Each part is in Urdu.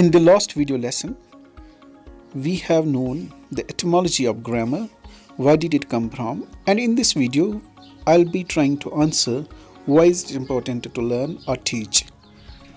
In the last video lesson, we have known the etymology of grammar, where did it come from, and in this video, I'll be trying to answer why is it important to learn or teach.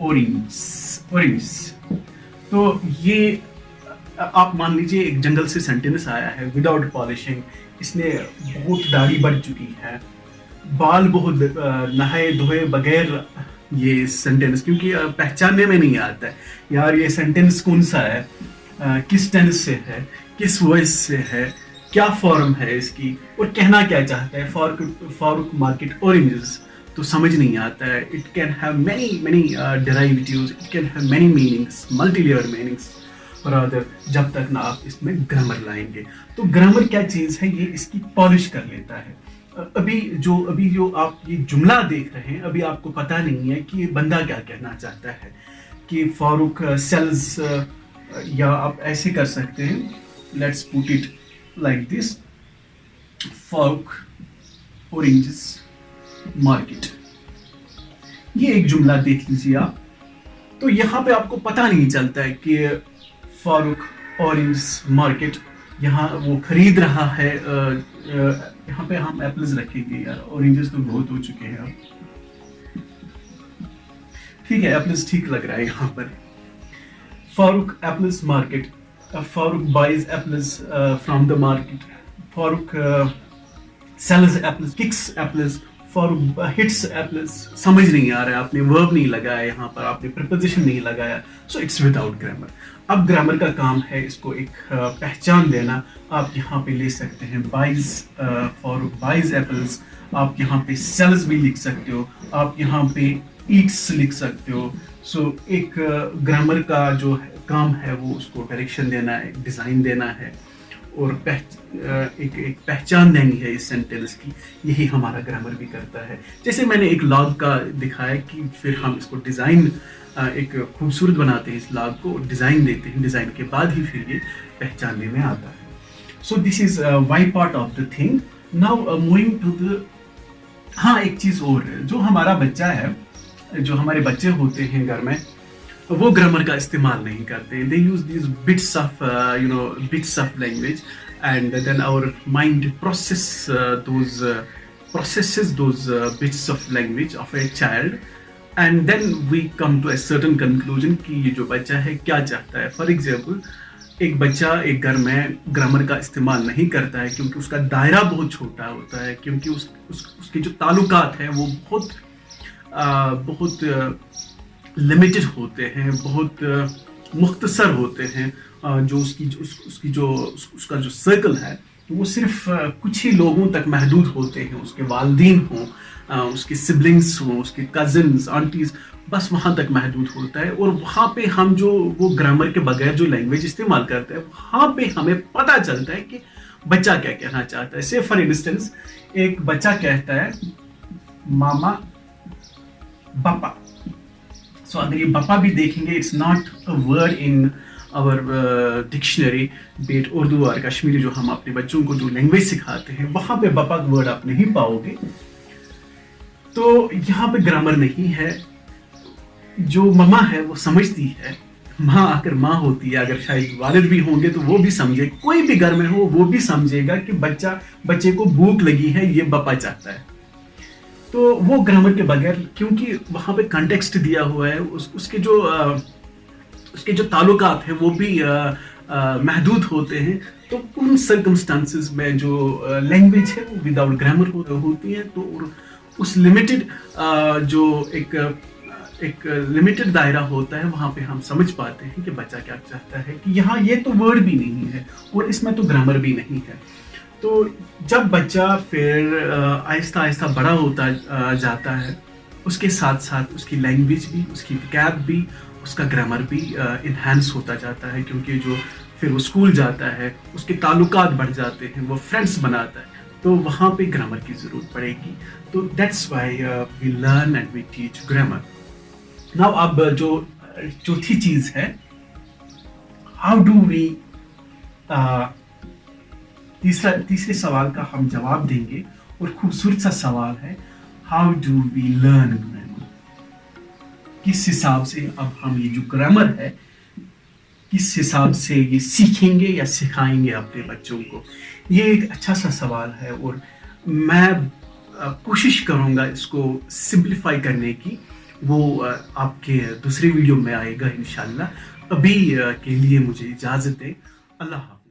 oranges تو یہ آپ مان لیجئے ایک جنگل سے سینٹینس آیا ہے وداؤٹ پالشنگ, اس نے بہت داڑھی بڑھ چکی ہے, بال بہت نہائے دھوئے بغیر یہ سینٹینس, کیونکہ پہچاننے میں نہیں آتا ہے یار یہ سینٹینس کون سا ہے, کس ٹینس سے ہے, کس وائس سے ہے, کیا فارم ہے اس کی, اور کہنا کیا چاہتا ہے. فاروق مارکیٹ اورنجز تو سمجھ نہیں آتا ہے. It can have many derivatives, it can have many meanings, multi layer meanings, brother, جب تک نہ آپ اس میں گرامر لائیں گے. تو گرامر کیا چیز ہے, یہ اس کی پالش کر لیتا ہے. ابھی جو آپ یہ جملہ دیکھ رہے ہیں, ابھی آپ کو پتہ نہیں ہے کہ یہ بندہ کیا کہنا چاہتا ہے, کہ فاروق سیلز, یا آپ ایسے کر سکتے ہیں, let's put it like this, Farooq oranges market. یہ ایک جملہ دیکھ لیجیے آپ, تو یہاں پہ آپ کو پتہ نہیں چلتا ہے کہ فاروق اورنجز مارکیٹ یہاں وہ خرید رہا ہے. یہاں پہ ہم ایپلز رکھیں گے یار, اورنجز تو بہت ہو چکے ہیں اب, ٹھیک ہے ایپلز ٹھیک لگ رہا ہے یہاں پر. Farooq apples market, Farooq buys apples from the market, Farooq sells apples, kicks apples, Farooq hits apples. سمجھ نہیں آ رہا ہے, آپ نے ورب نہیں لگایا یہاں پر, آپ نے پریپوزیشن نہیں لگایا, سو اٹس وداؤٹ گرامر. اب گرامر کا کام ہے اس کو ایک پہچان دینا. آپ یہاں پہ لے سکتے ہیں بائز, فاروق بائز ایپلز, آپ یہاں پہ سیلز بھی لکھ سکتے ہو, آپ یہاں پہ ایٹس لکھ سکتے ہو. سو ایک گرامر کا جو کام ہے وہ اس کو ڈائریکشن دینا ہے, ڈیزائن دینا ہے, اور ایک پہچان دینی ہے اس سینٹینس کی. یہی ہمارا گرامر بھی کرتا ہے. جیسے میں نے ایک لاگ کا دکھایا کہ پھر ہم اس کو ڈیزائن ایک خوبصورت بناتے ہیں, اس لاگ کو ڈیزائن دیتے ہیں, ڈیزائن کے بعد ہی پھر یہ پہچاننے میں آتا ہے. So this is why part of the thing. Now moving to the, ہاں ایک چیز اور ہے, جو ہمارا بچہ ہے, جو ہمارے بچے ہوتے ہیں گھر میں, وہ گرامر کا استعمال نہیں کرتے. They use these bits of bits of language, and then our mind processes those bits of language of a child, and then we come to a certain conclusion کہ یہ جو بچہ ہے کیا چاہتا ہے. فار ایگزامپل, ایک بچہ ایک گھر میں گرامر کا استعمال نہیں کرتا ہے کیونکہ اس کا دائرہ بہت چھوٹا ہوتا ہے, کیونکہ اس کے جو تعلقات ہیں وہ بہت لمیٹڈ ہوتے ہیں, بہت مختصر ہوتے ہیں. جو اس کا جو سرکل ہے وہ صرف کچھ ہی لوگوں تک محدود ہوتے ہیں. اس کے والدین ہوں, اس کے سبلنگس ہوں, اس کے کزنس, آنٹیز, بس وہاں تک محدود ہوتا ہے. اور وہاں پہ ہم وہ گرامر کے بغیر جو لینگویج استعمال کرتے ہیں, وہاں پہ ہمیں پتہ چلتا ہے کہ بچہ کیا کہنا چاہتا ہے. سے فار انسٹنس, ایک بچہ کہتا ہے ماما باپا. سو اگر یہ باپا بھی دیکھیں گے, it's not a word in our dictionary, bat Urdu اور کشمیری جو ہم اپنے بچوں کو جو لینگویج سکھاتے ہیں, وہاں پہ باپا کا ورڈ آپ نہیں پاؤ گے. تو یہاں پہ گرامر نہیں ہے. جو ماما ہے وہ سمجھتی ہے, ماں آ کر ماں ہوتی ہے. اگر شاید والد بھی ہوں گے تو وہ بھی سمجھے, کوئی بھی گھر میں ہو وہ بھی سمجھے گا کہ بچے کو بھوک لگی ہے, یہ باپا چاہتا ہے. تو وہ گرامر کے بغیر, کیونکہ وہاں پہ کنٹیکسٹ دیا ہوا ہے, اس کے جو تعلقات ہیں وہ بھی محدود ہوتے ہیں. تو ان سرکمسٹانسز میں جو لینگویج ہے وہ وداؤٹ گرامر ہوتی ہے. تو اس لمیٹڈ جو ایک لمیٹڈ دائرہ ہوتا ہے, وہاں پہ ہم سمجھ پاتے ہیں کہ بچہ کیا چاہتا ہے, کہ یہاں یہ تو ورڈ بھی نہیں ہے اور اس میں تو گرامر بھی نہیں ہے. تو جب بچہ پھر آہستہ آہستہ بڑا ہوتا جاتا ہے, اس کے ساتھ ساتھ اس کی لینگویج بھی, اس کی وکیب بھی, اس کا گرامر بھی انہینس ہوتا جاتا ہے. کیونکہ جو پھر وہ اسکول جاتا ہے, اس کے تعلقات بڑھ جاتے ہیں, وہ فرینڈس بناتا ہے, تو وہاں پہ گرامر کی ضرورت پڑے گی. تو that's why we learn and we teach grammar. Now اب جو چوتھی چیز ہے, ہاؤ ڈو وی, تیسرے سوال کا ہم جواب دیں گے, اور خوبصورت سا سوال ہے, how do we learn grammar. کس حساب سے اب ہم یہ جو گرامر ہے, کس حساب سے یہ سیکھیں گے یا سکھائیں گے اپنے بچوں کو. یہ ایک اچھا سا سوال ہے, اور میں کوشش کروں گا اس کو سمپلیفائی کرنے کی. وہ آپ کے دوسری ویڈیو میں آئے گا انشاءاللہ. ابھی کے لیے مجھے اجازت دیں. اللہ حافظ.